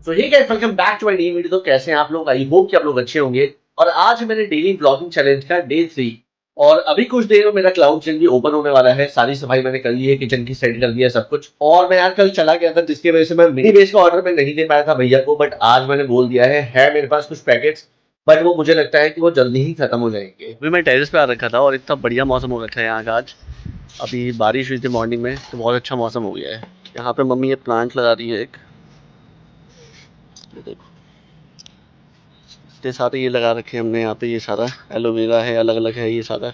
So hey guys, welcome back to my new video. तो कैसे हैं आप लोग? आई होप कि आप लोग अच्छे होंगे। और आज है मेरे डेली ब्लॉगिंग चैलेंज का डे 3। और अभी कुछ देर में मेरा क्लाउड किचन भी ओपन होने वाला है। सारी सफाई मैंने कर ली है, किचन की सेट कर दिया है सब कुछ। और मैं यार कल चला गया था, जिसकी वजह से मैं मिनी बेस का ऑर्डर में नहीं दे पाया था भैया को। बट आज मैंने बोल दिया है मेरे पास कुछ पैकेट्स। बट वो मुझे लगता है कि वो जल्दी ही खत्म हो जाएंगे। अभी मैं टेरेस पे आ रखा था और इतना बढ़िया मौसम हो रखा है यहाँ का आज। अभी बारिश हुई थी मॉर्निंग में, तो बहुत अच्छा मौसम हो गया है। यहाँ पे मम्मी ये प्लांट लगा रही है एक, ये देखो। इतने सारे ये लगा रखे हैं हमने यहाँ पे, ये सारा एलोवेरा है, अलग अलग है ये सारा।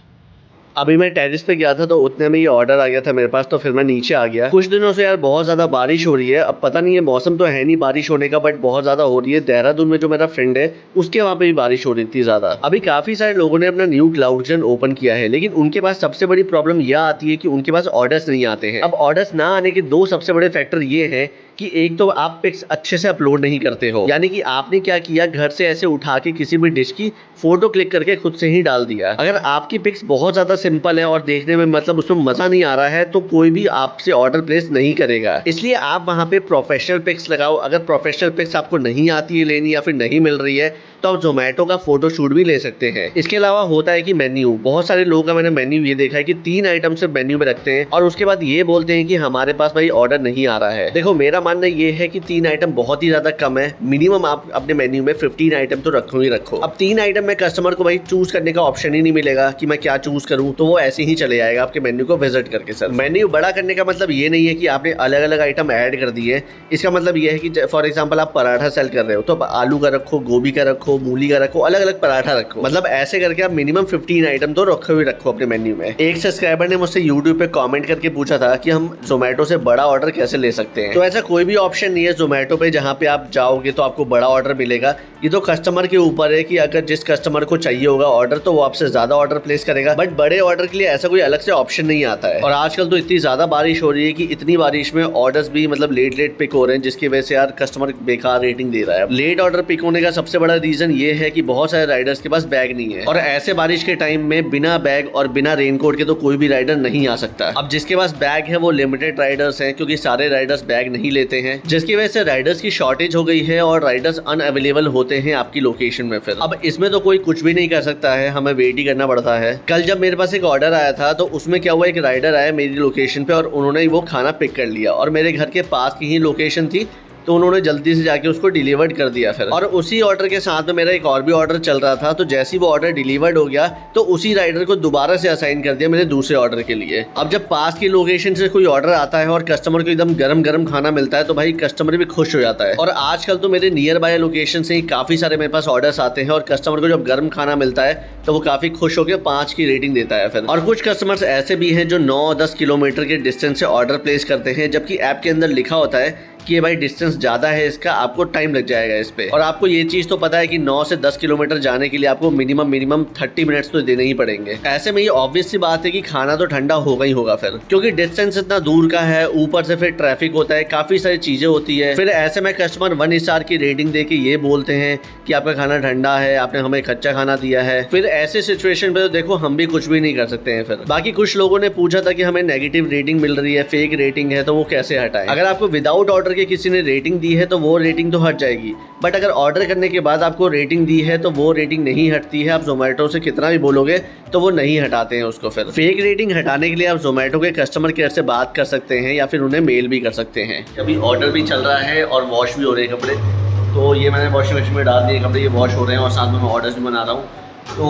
अभी मैं टेरिस पे गया था तो उतने में ये ऑर्डर आ गया था मेरे पास, तो फिर मैं नीचे आ गया। कुछ दिनों से यार बहुत ज्यादा बारिश हो रही है। अब पता नहीं है, मौसम तो है नहीं बारिश होने का, बट बहुत ज्यादा हो रही है। देहरादून में जो मेरा फ्रेंड है, उसके वहाँ पे भी बारिश हो रही थी ज्यादा। अभी काफी सारे लोगों ने अपना न्यू क्लाउड किचन ओपन किया है, लेकिन उनके पास सबसे बड़ी प्रॉब्लम यह आती है कि उनके पास ऑर्डर्स नहीं आते हैं। अब ऑर्डर्स ना आने के दो सबसे बड़े फैक्टर ये हैं कि एक तो आप पिक्स अच्छे से अपलोड नहीं करते हो, यानी कि आपने क्या किया, घर से ऐसे उठा के किसी भी डिश की फोटो क्लिक करके खुद से ही डाल दिया। अगर आपकी पिक्स बहुत ज्यादा सिंपल है और देखने में मतलब उसमें मजा नहीं आ रहा है, तो कोई भी आपसे ऑर्डर प्लेस नहीं करेगा। इसलिए आप वहां पे प्रोफेशनल पिक्स लगाओ। अगर प्रोफेशनल पिक्स आपको नहीं आती है लेनी, या फिर नहीं मिल रही है, तो आप जोमेटो का फोटो शूट भी ले सकते हैं। इसके अलावा होता है कि मेन्यू, बहुत सारे लोगों का मैंने मेन्यू ये देखा है कि 3 आइटम सिर्फ मेन्यू में रखते हैं और उसके बाद ये बोलते हैं कि हमारे पास भाई ऑर्डर नहीं आ रहा है। देखो, मेरा मानना ये है कि 3 आइटम बहुत ही ज्यादा कम है। मिनिमम आप अपने मेन्यू में 15 आइटम तो रखो ही रखो। अब 3 आइटम में कस्टमर को भाई चूज करने का ऑप्शन ही नहीं मिलेगा कि मैं क्या चूज करूं, तो वो ऐसे ही चले जाएगा आपके मेन्यू को विजिट करके। सर, मेन्यू बड़ा करने का मतलब ये नहीं है कि आपने अलग अलग आइटम ऐड कर दिए। इसका मतलब ये है कि फॉर एग्जाम्पल आप पराठा सेल कर रहे हो, तो अब आलू का रखो, गोभी का रखो, मूली का रखो, अलग अलग पराठा रखो। मतलब ऐसे करके आप मिनिमम 15 आइटम तो रखो ही रखो अपने मेन्यू में। एक सब्सक्राइबर ने मुझसे यूट्यूब पे कमेंट करके पूछा था कि हम जोमेटो से बड़ा ऑर्डर कैसे ले सकते हैं। तो ऐसा कोई भी ऑप्शन नहीं है जोमेटो पे जहाँ पे आप जाओगे तो आपको बड़ा ऑर्डर मिलेगा। ये तो कस्टमर के ऊपर है कि अगर जिस कस्टमर को चाहिए होगा ऑर्डर, तो वो आपसे ज्यादा ऑर्डर प्लेस करेगा। बट बड़े ऑर्डर के लिए ऐसा कोई अलग से ऑप्शन नहीं आता है। और आजकल तो इतनी ज्यादा बारिश हो रही है कि इतनी बारिश में ऑर्डर्स भी मतलब लेट पिक हो रहे हैं, जिसकी वजह से यार कस्टमर बेकार रेटिंग दे रहा है। लेट ऑर्डर पिक होने का सबसे बड़ा रीजन ये है कि बहुत सारे राइडर्स के पास बैग नहीं है, और ऐसे बारिश के टाइम में बिना बैग और बिना रेनकोट के तो कोई भी राइडर नहीं आ सकता। अब जिसके पास बैग है वो लिमिटेड राइडर्स हैं, क्योंकि सारे राइडर्स बैग नहीं लेते हैं, जिसकी वजह से राइडर्स की शॉर्टेज हो गई है और राइडर्स अनअवेलेबल होते हैं आपकी लोकेशन में। फिर अब इसमें तो कोई कुछ भी नहीं कर सकता है, हमें वेट ही करना पड़ता है। कल जब मेरे पास एक ऑर्डर आया था, तो उसमें क्या हुआ, एक राइडर आया मेरी लोकेशन पे और उन्होंने वो खाना पिक कर लिया, और मेरे घर के पास की ही लोकेशन थी, तो उन्होंने जल्दी से जाके उसको डिलीवर्ड कर दिया। फिर और उसी ऑर्डर के साथ में मेरा एक और भी ऑर्डर चल रहा था, तो जैसे ही वो ऑर्डर डिलीवर्ड हो गया, तो उसी राइडर को दोबारा से असाइन कर दिया मेरे दूसरे ऑर्डर के लिए। अब जब पास की लोकेशन से कोई ऑर्डर आता है और कस्टमर को एकदम गरम गरम खाना मिलता है, तो भाई कस्टमर भी खुश हो जाता है। और आजकल तो मेरे नियर बाय लोकेशन से ही काफी सारे मेरे पास ऑर्डर्स आते हैं, और कस्टमर को जब गर्म खाना मिलता है तो वो काफी खुश होकर 5 की रेटिंग देता है। फिर और कुछ कस्टमर्स ऐसे भी हैं जो 9-10 किलोमीटर के डिस्टेंस से ऑर्डर प्लेस करते हैं, जबकि ऐप के अंदर लिखा होता है कि ये भाई डिस्टेंस ज़्यादा है इसका, आपको टाइम लग जाएगा इस पे। और आपको ये चीज़ तो पता है कि 9 से 10 किलोमीटर जाने के लिए आपको मिनिमम 30 मिनट्स तो देने ही पड़ेंगे। ऐसे में ये ऑब्वियस सी बात है कि खाना तो ठंडा होगा ही होगा फिर, क्योंकि डिस्टेंस इतना दूर का है, ऊपर से फिर ट्रैफिक होता है, काफ़ी सारी चीज़ें होती है। फिर ऐसे में कस्टमर 1 स्टार की रेटिंग दे के ये बोलते हैं कि आपका खाना ठंडा है, आपने हमें कच्चा खाना दिया है। फिर ऐसे सिचुएशन पे तो देखो हम भी कुछ भी नहीं कर सकते हैं। फिर बाकी कुछ लोगों ने पूछा था कि हमें नेगेटिव रेटिंग मिल रही है, फेक रेटिंग है, तो वो कैसे हटाएं। अगर आपको विदाउट ऑर्डर के किसी ने रेटिंग दी है तो वो रेटिंग तो हट जाएगी, बट अगर ऑर्डर करने के बाद आपको रेटिंग दी है तो वो रेटिंग नहीं हटती है। आप जोमेटो से कितना भी बोलोगे तो वो नहीं हटाते हैं उसको। फिर फेक रेटिंग हटाने के लिए आप जोमेटो के कस्टमर केयर से बात कर सकते हैं, या फिर उन्हें मेल भी कर सकते हैं। अभी ऑर्डर भी चल रहा है और वॉश भी हो रहे हैं कपड़े, तो ये मैंने वॉशिंग मशीन में डाल दिए कपड़े, ये वॉश हो रहे हैं और साथ में मैं ऑर्डर्स भी बना रहा हूँ। तो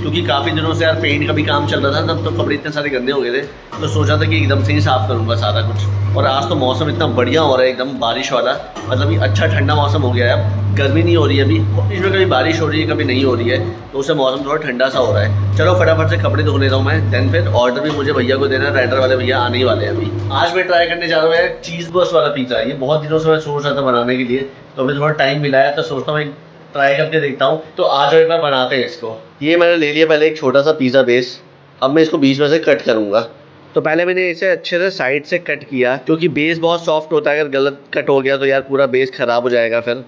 क्योंकि काफ़ी दिनों से यार पेंट का भी काम चल रहा था, तब तो कपड़े इतने सारे गंदे हो गए थे, तो सोचा था कि एकदम से ही साफ़ करूँगा सारा कुछ। और आज तो मौसम इतना बढ़िया हो रहा है, एकदम बारिश वाला, मतलब ये अच्छा ठंडा मौसम हो गया है। अब गर्मी नहीं हो रही है अभी, इसमें कभी बारिश हो रही है कभी नहीं हो रही है, तो उससे मौसम थोड़ा ठंडा सा हो रहा है। चलो फटाफट से कपड़े धो लेता हूँ मैं, देन फिर ऑर्डर भी मुझे भैया को देना है, राइडर वाले भैया आने ही वाले हैं अभी। आज मैं ट्राई करने जा रहा हूँ चीज़ बर्स्ट वाला पिज़्ज़ा। ये बहुत दिनों से मैं सोच रहा था बनाने के लिए, तो अभी थोड़ा टाइम मिला है, तो सोचता हूँ ट्राई करके देखता हूँ। तो आज एक बार बनाते हैं इसको। ये मैंने ले लिया पहले एक छोटा सा पिज़्ज़ा बेस, अब मैं इसको बीच में से कट करूँगा। तो पहले मैंने इसे अच्छे से साइड से कट किया, क्योंकि बेस बहुत सॉफ्ट होता है, अगर गलत कट हो गया तो यार पूरा बेस खराब हो जाएगा फिर।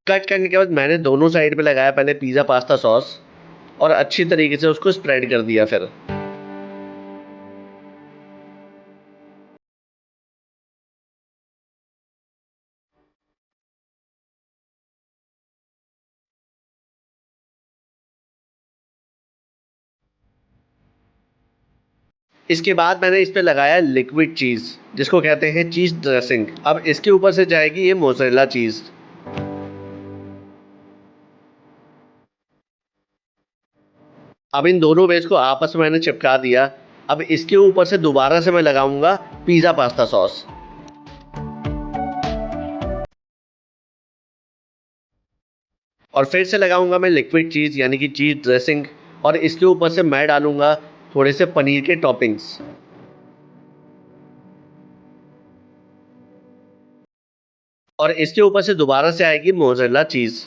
कट करने के बाद मैंने दोनों साइड पे लगाया पहले पिज़्ज़ा पास्ता सॉस और अच्छी तरीके से उसको स्प्रेड कर दिया। फिर इसके बाद मैंने इस पे लगाया लिक्विड चीज़, जिसको कहते हैं चीज़ ड्रेसिंग। अब इसके ऊपर से जाएगी ये मोज़रेला चीज़। अब इन दोनों बेस को आपस में मैंने चिपका दिया। अब इसके ऊपर से दोबारा से मैं लगाऊंगा पिज़्ज़ा पास्ता सॉस और फिर से लगाऊंगा मैं लिक्विड चीज़ यानी कि चीज़ ड्रेसिंग और इसके ऊपर से मैं डालूंगा थोड़े से पनीर के टॉपिंग्स और इसके ऊपर से दोबारा से आएगी मोज़रेला चीज़।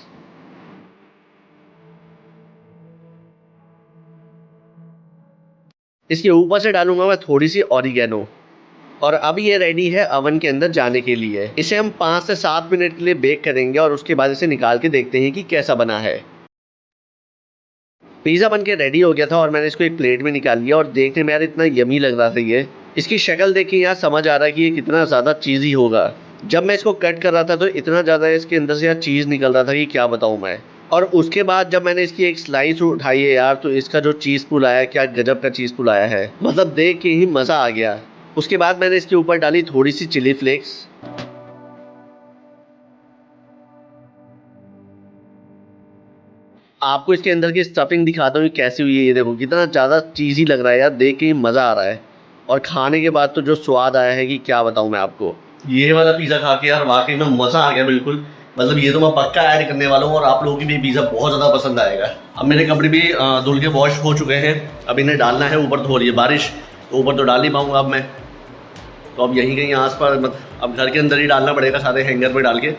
इसके ऊपर से डालूंगा मैं थोड़ी सी ऑरिगेनो और अब ये रेडी है अवन के अंदर जाने के लिए। इसे हम 5 से 7 मिनट के लिए बेक करेंगे और उसके बाद इसे निकाल के देखते हैं कि कैसा बना है। पिज़्ज़ा बन के रेडी हो गया था और मैंने इसको एक प्लेट में निकाल लिया और देखने में यार इतना यमी लग रहा था ये। इसकी शक्ल देख के यार समझ आ रहा है कि ये कितना ज़्यादा चीज़ी होगा। जब मैं इसको कट कर रहा था तो इतना ज़्यादा इसके अंदर से यार चीज़ निकल रहा था कि क्या बताऊँ मैं। और उसके बाद जब मैंने इसकी एक स्लाइस उठाई है यार, तो इसका जो चीज़ पुल आया, क्या गजब का चीज़ पुल आया है, मतलब देख के ही मज़ा आ गया। उसके बाद मैंने इसके ऊपर डाली थोड़ी सी चिली फ्लेक्स आपको इसके अंदर की स्टफिंग दिखाता हूँ कि कैसी हुई है। ये देखो कितना ज़्यादा चीज़ी लग रहा है यार, देख के ही मज़ा आ रहा है। और खाने के बाद तो जो स्वाद आया है कि क्या बताऊँ मैं आपको। ये वाला पिज़्ज़ा खा के यार वाकई में मज़ा आ गया बिल्कुल। मतलब ये तो मैं पक्का ऐड करने वाला हूँ और आप लोगों की भी पिज़्ज़ा बहुत ज़्यादा पसंद आएगा। अब मेरे कपड़े भी धुल के वॉश हो चुके हैं। अब इन्हें डालना है, ऊपर तो हो रही है बारिश तो ऊपर तो डाल नहीं पाऊँगा अब मैं। तो अब यहीं कहीं आस पास अब घर के अंदर ही डालना पड़ेगा सारे हैंगर में डाल के।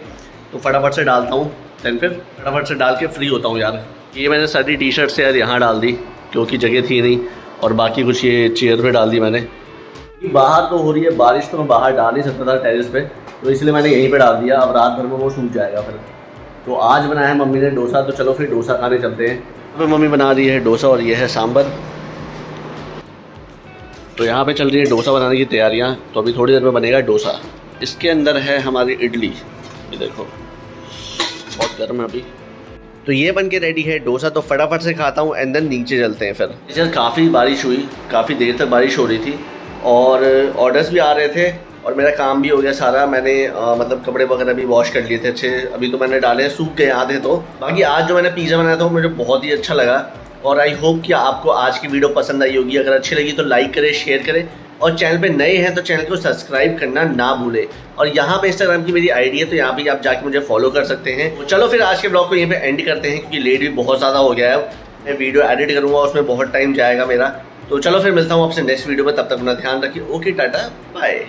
तो फटाफट से डालता हूँ, देन फिर फटाफट से डाल के फ्री होता हूँ यार। ये मैंने सारी टी शर्ट से यार यहाँ डाल दी क्योंकि जगह थी नहीं, और बाकी कुछ ये चेयर पे डाल दी मैंने। बाहर तो हो रही है बारिश तो मैं बाहर डाल नहीं सकता था टेरेस पे, तो इसलिए मैंने यहीं पे डाल दिया। अब रात भर में वो सूख जाएगा फिर। तो आज बनाया है मम्मी ने डोसा, तो चलो फिर डोसा खाने चलते हैं। तो मम्मी बना रही है डोसा और ये है सांभर। तो यहाँ पे चल रही है डोसा बनाने की तैयारियाँ। तो अभी थोड़ी देर में बनेगा डोसा। इसके अंदर है हमारी इडली, ये देखो बहुत गर्म है अभी। तो ये बन के रेडी है डोसा, तो फटाफट से खाता हूँ एंड देन नीचे चलते हैं फिर। इधर काफ़ी बारिश हुई, काफ़ी देर तक बारिश हो रही थी और ऑर्डर्स भी आ रहे थे और मेरा काम भी हो गया सारा। मैंने मतलब कपड़े वगैरह भी वॉश कर लिए थे अच्छे। अभी तो मैंने डाले, सूख गए आधे तो। बाकी आज जो मैंने पिज़्ज़ा बनाया था वो मुझे बहुत ही अच्छा लगा और आई होप कि आपको आज की वीडियो पसंद आई होगी। अगर अच्छी लगी तो लाइक करें, शेयर करें और चैनल पे नए हैं तो चैनल को सब्सक्राइब करना ना भूलें। और यहाँ पे इंस्टाग्राम की मेरी आईडी है, तो यहाँ पे आप जाके मुझे फॉलो कर सकते हैं। तो चलो फिर आज के ब्लॉग को यहीं पे एंड करते हैं क्योंकि लेट भी बहुत ज़्यादा हो गया है। मैं वीडियो एडिट करूँगा, उसमें बहुत टाइम जाएगा मेरा। तो चलो फिर मिलता हूँ आपसे नेक्स्ट वीडियो में, तब तक अपना ध्यान रखिए। Okay, tata bye.